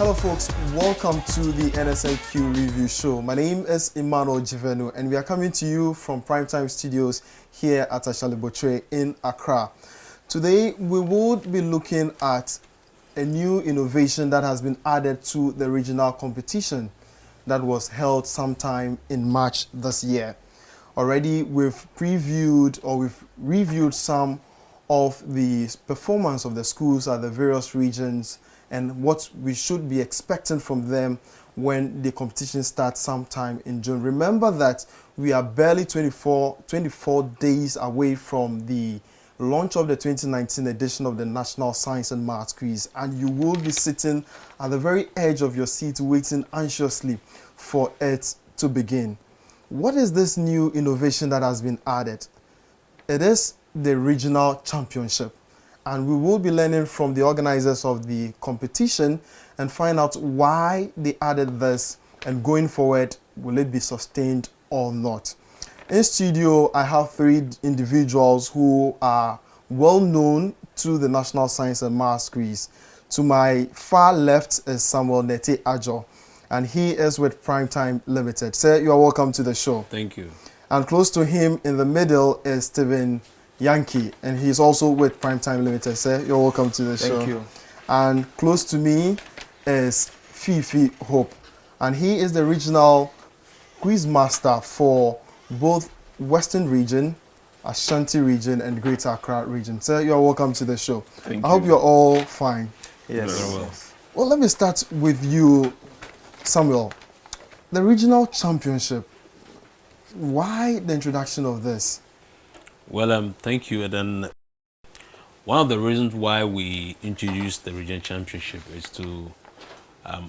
Hello folks, welcome to the NSMQ review show. My name is Emmanuel Jivenu and we are coming to you from Primetime Studios here at Ashalibotre in Accra. Today we will be looking at a new innovation that has been added to the regional competition that was held sometime in March this year. Already we've reviewed some of the performance of the schools at the various regions and what we should be expecting from them when the competition starts sometime in June. Remember that we are barely 24 days away from the launch of the 2019 edition of the National Science and Maths Quiz, and you will be sitting at the very edge of your seat waiting anxiously for it to begin. What is this new innovation that has been added? It is the regional championship. And we will be learning from the organizers of the competition and find out why they added this, and going forward, will it be sustained or not. In studio, I have three individuals who are well known to the National Science and Maths Quiz. To my far left is Samuel Nete Ajo, and he is with Primetime Limited. Sir, you are welcome to the show. Thank you. And close to him in the middle is Stephen Yankee, and he's also with Primetime Limited. Sir, you're welcome to the show. Thank you. And close to me is Fifi Hope, and he is the regional quiz master for both Western Region, Ashanti Region, and Greater Accra Region. Sir, you're welcome to the show. Thank I you. hope you're all fine. Yes. Very well. Well, let me start with you, Samuel. The regional championship. Why the introduction of this? Well, thank you. And then one of the reasons why we introduced the regional championship is to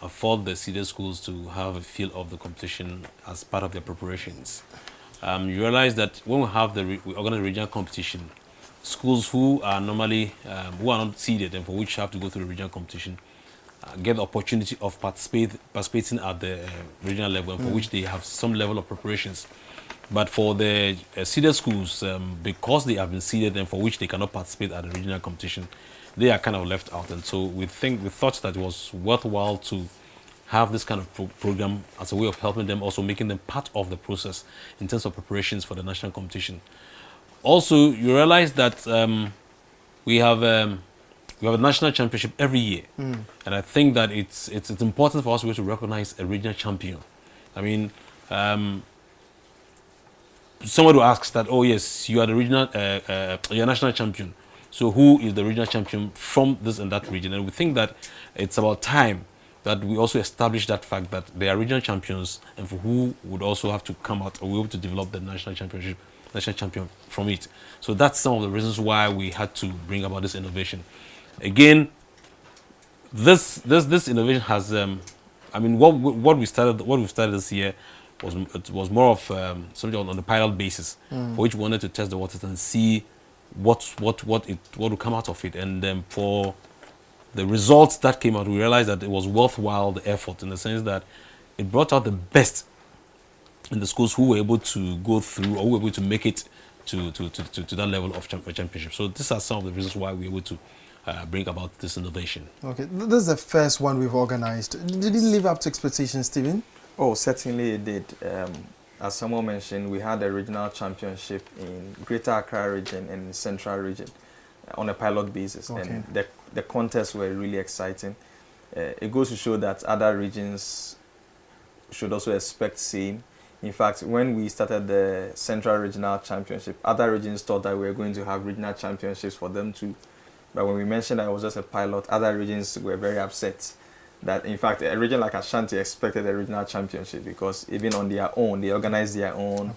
afford the seeded schools to have a feel of the competition as part of their preparations. You realize that when we organize regional competition, schools who are normally who are not seeded and for which have to go through the regional competition get the opportunity of participating at the regional level, and for which they have some level of preparations. But for the seeded schools, because they have been seeded and for which they cannot participate at the regional competition, they are kind of left out. And so we thought that it was worthwhile to have this kind of program as a way of helping them, also making them part of the process in terms of preparations for the national competition. Also, you realize that we have a national championship every year, and I think that it's important for us to recognize a regional champion. I mean, somebody asks that, oh yes, you are the regional, you're a national champion. So who is the regional champion from this and that region? And we think that it's about time that we also establish that fact that they are regional champions, and for who would also have to come out or be able to develop the national champion from it. So that's some of the reasons why we had to bring about this innovation. Again, this innovation has, I mean, what we started this year was more of something on the pilot basis, for which we wanted to test the waters and see what would come out of it. And for the results that came out, we realized that it was worthwhile the effort, in the sense that it brought out the best in the schools who were able to go through or who were able to make it to that level of championship. So these are some of the reasons why we were able to bring about this innovation. Okay, this is the first one we've organized. Did it live up to expectations, Stephen? Oh, certainly it did. As someone mentioned, we had a regional championship in Greater Accra region and Central region on a pilot basis. Okay. And the contests were really exciting. It goes to show that other regions should also expect same. In fact, when we started the Central Regional Championship, other regions thought that we were going to have regional championships for them too. But when we mentioned that it was just a pilot, other regions were very upset that, in fact, a region like Ashanti expected a regional championship, because even on their own, they organized their own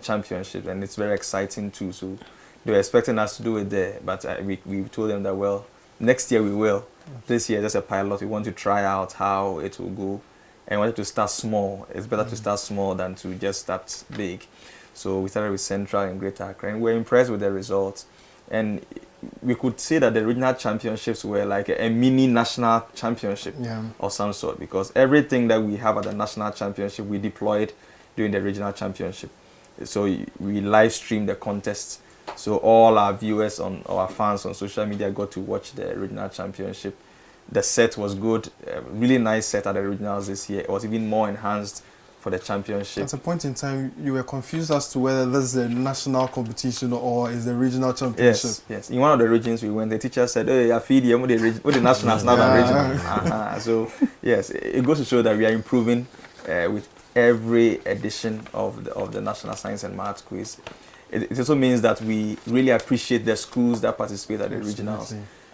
championship, and it's very exciting too. So they were expecting us to do it there, but we told them that, well, next year we will. This year, just a pilot. We want to try out how it will go, and we wanted to start small. It's better to start small than to just start big. So we started with Central and Greater Accra, and we were impressed with the results. And we could say that the regional championships were like a mini national championship of some sort, because everything that we have at the national championship we deployed during the regional championship. So we live streamed the contest, so all our viewers or our fans on social media got to watch the regional championship The set was good, really nice set at the regionals this year. It was even more enhanced for the championship. At a point in time, you were confused as to whether this is a national competition or is the regional championship. Yes, yes. In one of the regions we went, the teacher said, "Hey, I feed you with the nationals, not the regional." So yes, it goes to show that we are improving with every edition of the National Science and Maths Quiz. It also means that we really appreciate the schools that participate at the regionals,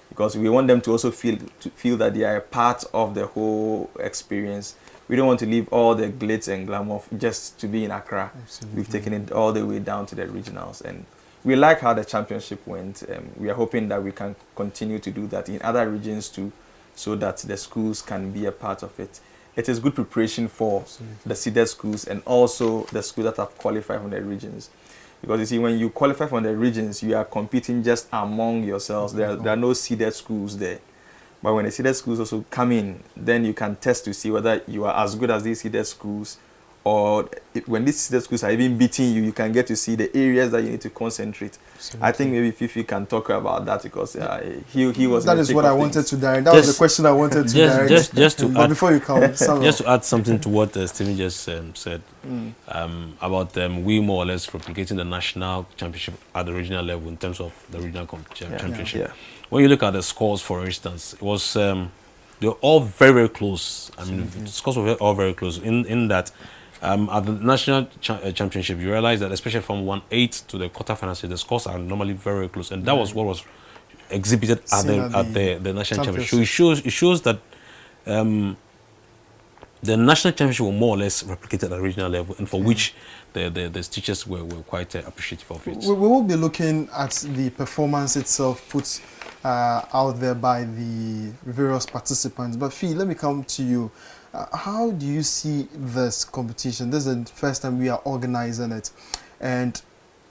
because we want them to also feel that they are a part of the whole experience. We don't want to leave all the glitz and glamour just to be in Accra. Absolutely. We've taken it all the way down to the regionals, and we like how the championship went. We are hoping that we can continue to do that in other regions too, so that the schools can be a part of it. It is good preparation for the seeded schools and also the schools that have qualified from the regions. Because you see, when you qualify from the regions, you are competing just among yourselves. There are no seeded schools there. But when the seeded schools also come in, then you can test to see whether you are as good as these seeded schools, or when these seeded schools are even beating you, you can get to see the areas that you need to concentrate. Absolutely. I think maybe Fifi can talk about that, because he was. That is what I wanted to direct. That was the question I wanted to direct. Just to but add, before you come, just to add something to what Stephen just said about we more or less replicating the national championship at the regional level in terms of the regional championship. Yeah. When you look at the scores, for instance, it was they were all very, very close. I mean, the scores were all very close. In that, at the national championship, you realize that especially from 1/8 to the quarterfinals, the scores are normally very, very close, and that was what was exhibited at the national championship. So it shows that the national championship were more or less replicated at the regional level, and for which the teachers were quite appreciative of it. We will be looking at the performance itself put out there by the various participants. But Fee, let me come to you. How do you see this competition? This is the first time we are organizing it, and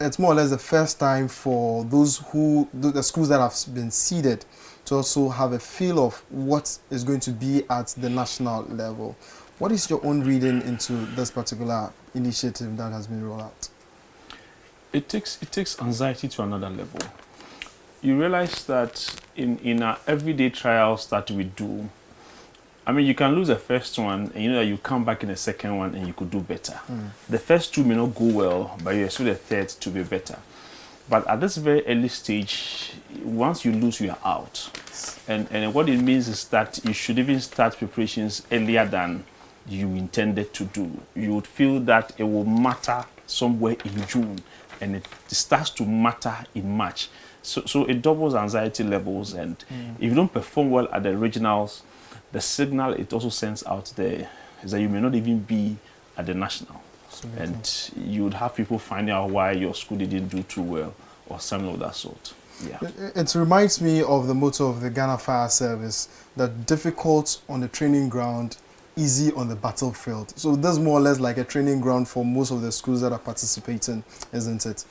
it's more or less the first time for the schools that have been seeded to also have a feel of what is going to be at the national level. What is your own reading into this particular initiative that has been rolled out? It takes anxiety to another level. You realize that in our everyday trials that we do, I mean, you can lose the first one, and you know that you come back in the second one and you could do better. The first two may not go well, but you expect the third to be better. But at this very early stage, once you lose, you are out. And what it means is that you should even start preparations earlier than you intended to do. You would feel that it will matter somewhere in June, and it starts to matter in March. So it doubles anxiety levels, and if you don't perform well at the regionals, the signal it also sends out there is that you may not even be at the national. Absolutely. And you would have people finding out why your school didn't do too well or something of that sort. Yeah. It reminds me of the motto of the Ghana Fire Service, that difficult on the training ground, easy on the battlefield. So that's more or less like a training ground for most of the schools that are participating, isn't it?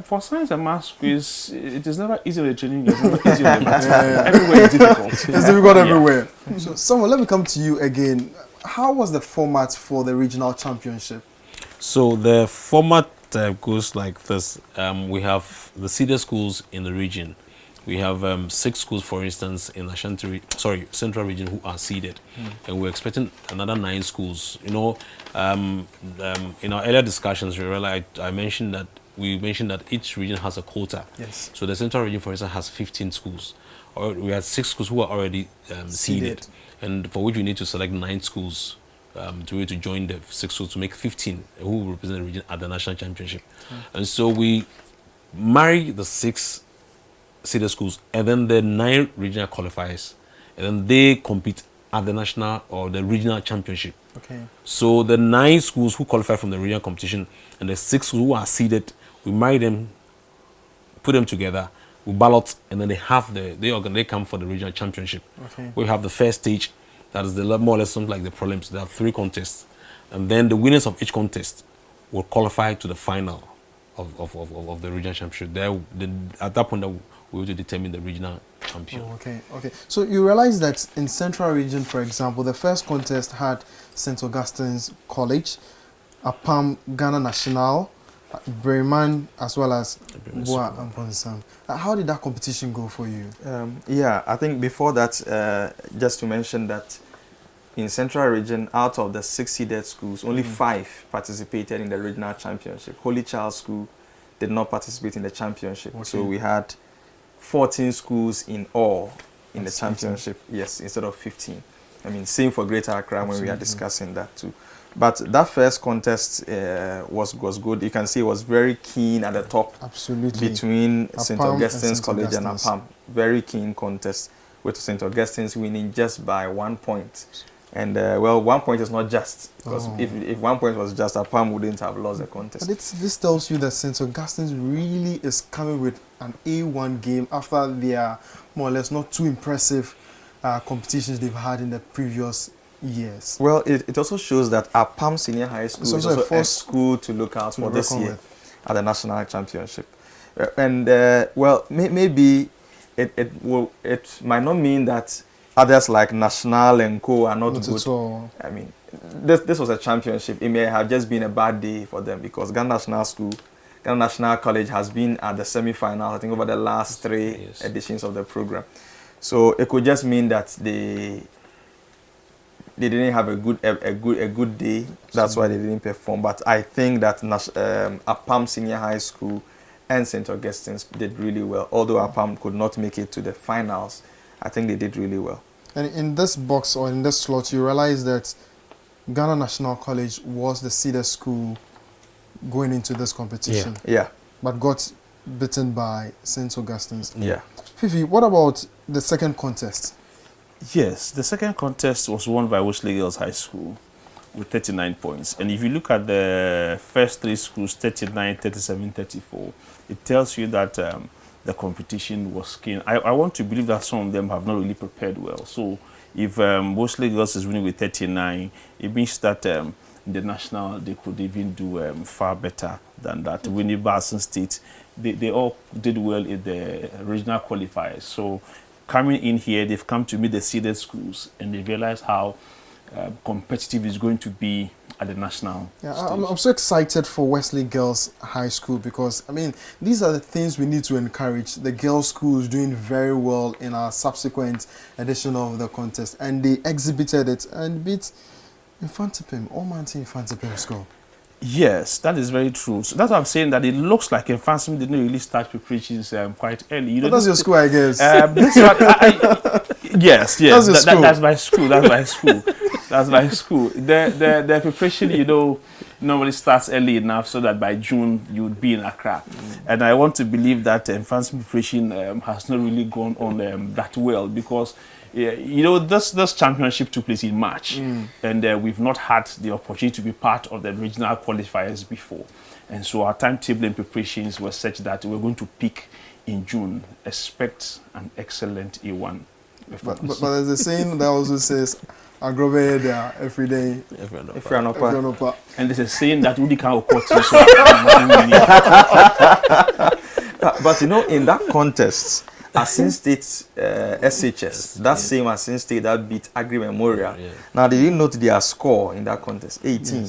For science and maths quiz, it is never easy on the training ground. It's never easy on the battlefield. Everywhere is difficult. It's difficult everywhere. So, Samuel, let me come to you again. How was the format for the regional championship? So the format goes like this. We have the seeded schools in the region. We have 6 schools, for instance, in Central Region who are seeded, and we're expecting another 9 schools. You know, in our earlier discussions, I mentioned that each region has a quota. Yes. So the Central Region, for instance, has 15 schools. Or we had 6 schools who are already seeded, and for which we need to select 9 schools to join the 6 schools to make 15 who will represent the region at the national championship. And so we marry the 6 seeded schools and then the 9 regional qualifiers, and then they compete at the national or the regional championship. Okay. So the 9 schools who qualify from the regional competition and the 6 schools who are seeded, we marry them, put them together, we ballot, and then they come for the regional championship. Okay. We have the first stage, that is more or less something like the prelims. There are 3 contests, and then the winners of each contest will qualify to the final of the regional championship. At that point, we will determine the regional champion. Oh, okay. So you realize that in Central Region, for example, the first contest had St. Augustine's College, APAM Ghana National, Breman as well as Bremen Boa Super. and Ponsam. How did that competition go for you? Yeah, I think before that, just to mention that in Central Region, out of the 6 seeded schools, only 5 participated in the regional championship. Holy Child School did not participate in the championship. Okay. So we had 14 schools in all in That's the championship, yes, instead of 15. I mean, same for Greater Accra when we are discussing that too. But that first contest was good. You can see it was very keen at the top. Absolutely. Between St. Apam Augustine's and St. College and Augustine's. Apam. Very keen contest, with St. Augustine's winning just by 1 point. And well, 1 point is not just, because if 1 point was just, Apam wouldn't have lost the contest. But this tells you that St. Augustine's really is coming with an A1 game after their more or less not too impressive competitions they've had in the previous years. Well, it also shows that Apam Senior High School is also a school to look out for this year at the National Championship. And well, maybe it might not mean that others like National and Co are not good. At all. I mean, this was a championship. It may have just been a bad day for them, because Ghana National College has been at the semi-final, I think, over the last 3 editions of the program. So it could just mean that they didn't have a good day. That's why they didn't perform. But I think that Apam Senior High School and St. Augustine's did really well. Although Apam could not make it to the finals, I think they did really well. And in this box or in this slot, you realize that Ghana National College was the seeded school going into this competition. Yeah. But got beaten by St. Augustine's. Yeah. Fifi, what about the second contest? Yes, the second contest was won by Wesley Girls High School with 39 points. And if you look at the first 3 schools, 39, 37, 34, it tells you that the competition was keen. I want to believe that some of them have not really prepared well. So if Wesley Girls is winning with 39, it means that in the national they could even do far better than that. Winning Basin State, they all did well in the regional qualifiers. So coming in here, they've come to meet the seeded schools, and they realize how competitive it's going to be at the national stage. I'm so excited for Wesley Girls High School, because, I mean, these are the things we need to encourage. The girls' school is doing very well in our subsequent edition of the contest, and they exhibited it and beat Infantipim, Almighty Infantipim score. Yes, that is very true. So that's what I'm saying, that it looks like Infantipim didn't really start preparations quite early. You know, that's your school, I guess. Yes, that's my school. That's my school. That's my school. The preparation, you know, normally starts early enough so that by June you would be in Accra. And I want to believe that Infantipim preparation has not really gone on that well, because you know, this championship took place in March, and we've not had the opportunity to be part of the regional qualifiers before. And so our timetable and preparations were such that we're going to peak in June. Expect an excellent A1 performance. But there's a saying that also says, I grow there every day. If you're not And there's a saying that Udi can't report. But you know, in that contest, Asin State SHS, that same Asin State that beat Agri Memorial. Now, they didn't note their score in that contest, 18.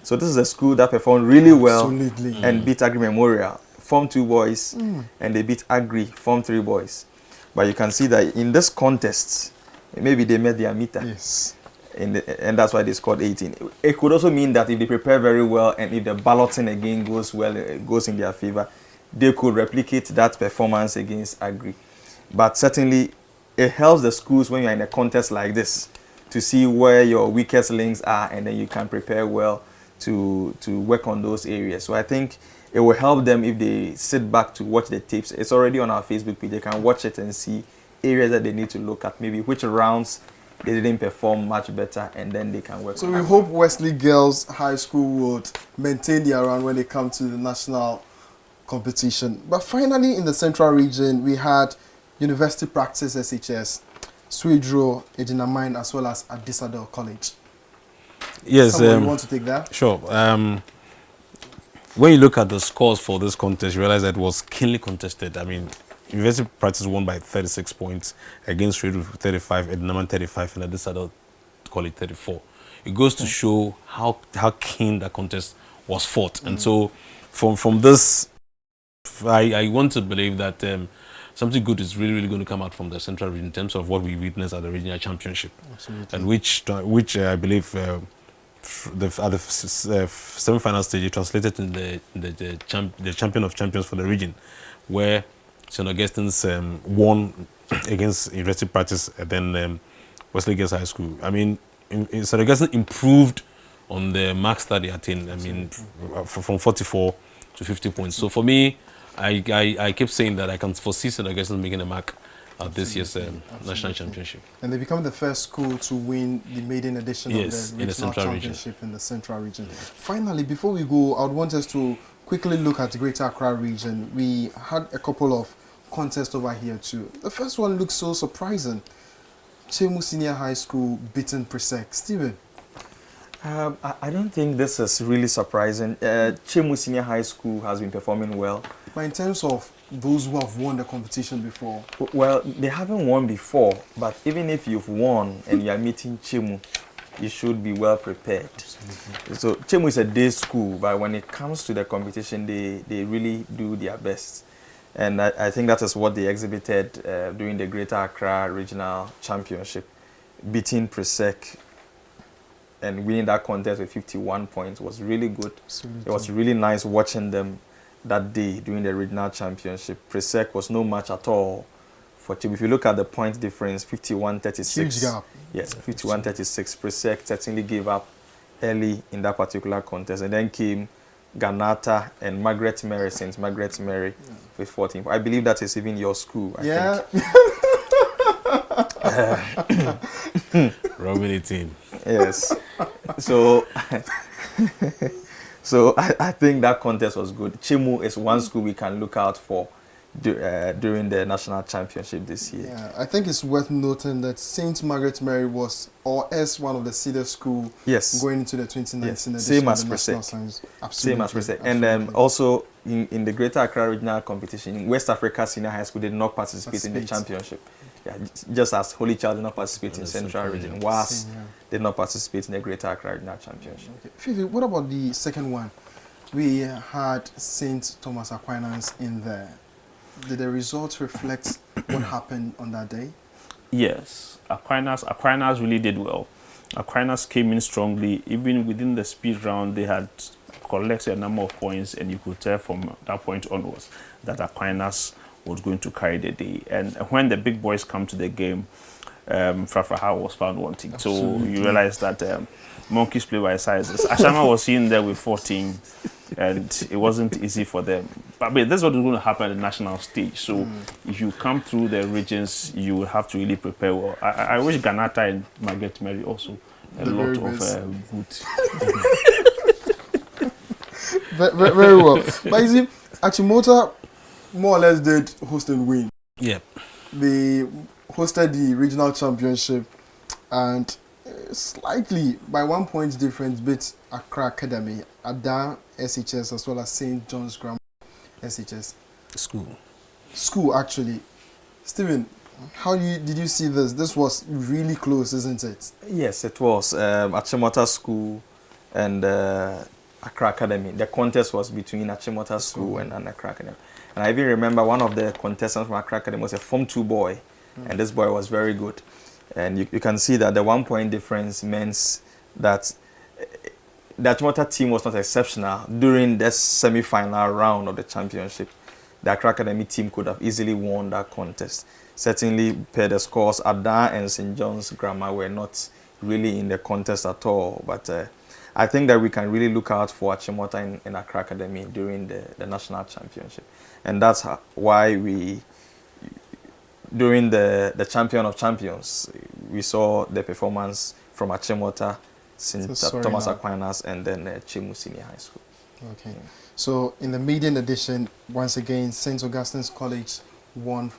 So this is a school that performed really well and beat Agri Memorial, Form 2 boys, and they beat Agri, Form 3 boys. But you can see that in this contest, maybe they met their meter. Yes. And that's why they scored 18. It could also mean that if they prepare very well and if the balloting again goes well, goes in their favor, they could replicate that performance against Agri. But certainly, it helps the schools when you're in a contest like this to see where your weakest links are, and then you can prepare well to work on those areas. So I think it will help them if they sit back to watch the tapes. It's already on our Facebook page. They can watch it and see areas that they need to look at, maybe which rounds they didn't perform much better, and then they can work. So we hope Wesley Girls High School would maintain their run when they come to the national competition. But finally, in the central region, we had University Practice SHS, Swedro, Ejinamine, as well as Adisadel College. Yes, you want to take that? Sure. When you look at the scores for this contest, you realize that it was keenly contested. I mean, University Practice won by 36 points against Swedro 35, Ejinamine 35, and Adisadel College 34. It goes to show how keen that contest was fought. And so from this, I want to believe that something good is really going to come out from the Central region in terms of what we witnessed at the regional championship. Absolutely. And which I believe at the semi-final stage it translated in the champion of champions for the region, where St. Augustine's won against University Practice and then Wesley Girls High School. I mean, St. Augustine improved on the marks that they attained. I mean, from 44 to 50 points. So for me, I keep saying that I can foresee St. Augustine making a mark at this year's national championship. And they become the first school to win the maiden edition Yes, of the in the regional Central championship in the Central region. Finally, before we go, I would want us to quickly look at the Greater Accra region. We had a couple of contests over here too. The first one looks so surprising. Chemu Senior High School beaten Presec. Stephen? I don't think this is really surprising. Chemu Senior High School has been performing well. But in terms of those who have won the competition before? Well, they haven't won before, but even if you've won and you are meeting Chemu, you should be well prepared. Absolutely. So Chemu is a day school, but when it comes to the competition, they really do their best. And I think that is what they exhibited during the Greater Accra Regional Championship, beating Presec and winning that contest with 51 points was really good. Absolutely. It was really nice watching them that day during the regional championship. Presec was no match at all for Chemu. If you look at the point difference, 51-36. Huge gap. Yes, 51-36. Presec certainly gave up early in that particular contest. And then came Ganata and Margaret Mary, St. Margaret Mary with 14. I believe that is even your school, I think. Robin 18. Yes. So so I think that contest was good. Chemu is one school we can look out for during the national championship this year. Yeah, I think it's worth noting that St. Margaret Mary was or is one of the Cedar School going into the 2019 edition same of as the National Presec. Science. Same as Presec. And also in the Greater Accra Regional Competition, West Africa Senior High School did not participate in the championship. Yeah, just as Holy Child did not participate in Central Region, WAS did not participate in the Greater Accra Regional Championship. Okay. Fifi, what about the second one? We had St. Thomas Aquinas in there. Did the results reflect what happened on that day? Yes, Aquinas really did well. Aquinas came in strongly. Even within the speed round, they had collected a number of points, and you could tell from that point onwards that Aquinas was going to carry the day. And when the big boys come to the game, Frafraha was found wanting. Absolutely. So you realize that monkeys play by sizes. Ashama was in there with 14, and it wasn't easy for them. But that's what is going to happen at the national stage. So if you come through the regions, you will have to really prepare well. I wish Ganata and Margaret Mary also a lot of good. Very well. But you see, Achimota more or less did host and win. Yep. They hosted the regional championship and slightly by 1 point difference beat Accra Academy, Ada SHS as well as St. John's Grammar SHS. School actually. Stephen, how did you see this? This was really close, isn't it? Yes, it was. Achimota School and Accra Academy. The contest was between Achimota School and Accra Academy. And I even remember one of the contestants from Accra Academy was a Form 2 boy. And this boy was very good. And you can see that the 1 point difference means that the Achimota team was not exceptional during the semi-final round of the championship. The Accra Academy team could have easily won that contest. Certainly, per the scores, Ada and St. John's Grammar were not really in the contest at all. But I think that we can really look out for Achimota in Accra Academy during the national championship. And that's why during the Champion of Champions, we saw the performance from Achimota, St. Thomas Aquinas, and then Chemu Senior High School. Okay. So in the maiden edition, once again, St. Augustine's College won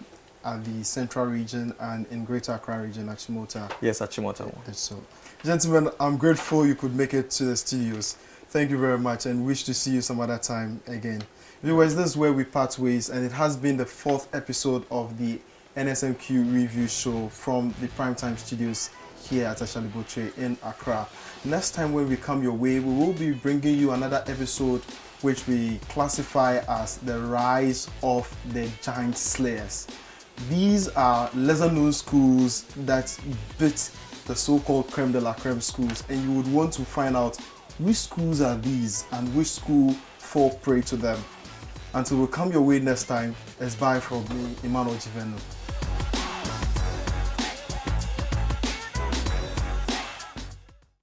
at the Central Region, and in Greater Accra Region, Achimota. Yes, Achimota won. So, gentlemen, I'm grateful you could make it to the studios. Thank you very much, and wish to see you some other time again. Viewers, this is where we part ways, and it has been the 4th episode of the NSMQ review show from the Primetime Studios here at Ashaliboche in Accra. Next time when we come your way, we will be bringing you another episode which we classify as the rise of the giant slayers. These are lesser known schools that beat the so-called creme de la creme schools, and you would want to find out which schools are these and which school fall prey to them. Until we come your way next time, it's bye from me, Emmanuel Jivenu.